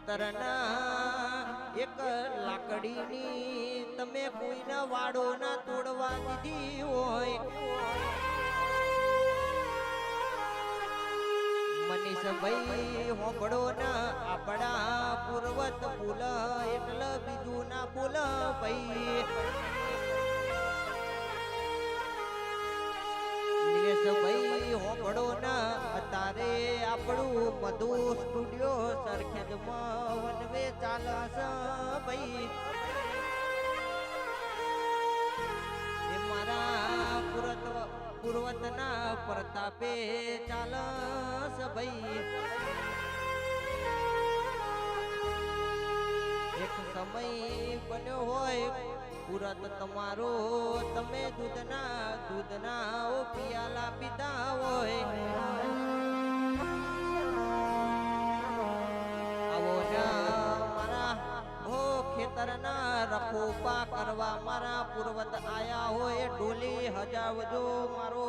ખેતરના એક લાકડીની તમે કોઈના વાડો ના તોડવા દીધી હોય મનીષભાઈ હોબળો ના આપણા પૂર્વત બોલ એટલે બીજું ના બોલ ભાઈ ભાઈ હોબળો ના અત્યારે આપણું મધુ સ્ટુડિયો સરખેજમાં વનવે ચાલસ ભાઈ એ મારા પૂર્વતના પ્રતાપે ચાલસ ભાઈ એક સમય બન્યો હોય પુરત તમારો તમે દૂધના પિયાલા પીતા હોય આવો મારા ખેતરના રખોપા કરવા મારા પૂર્વત આયા હોય ડોલી હજાવજો મારો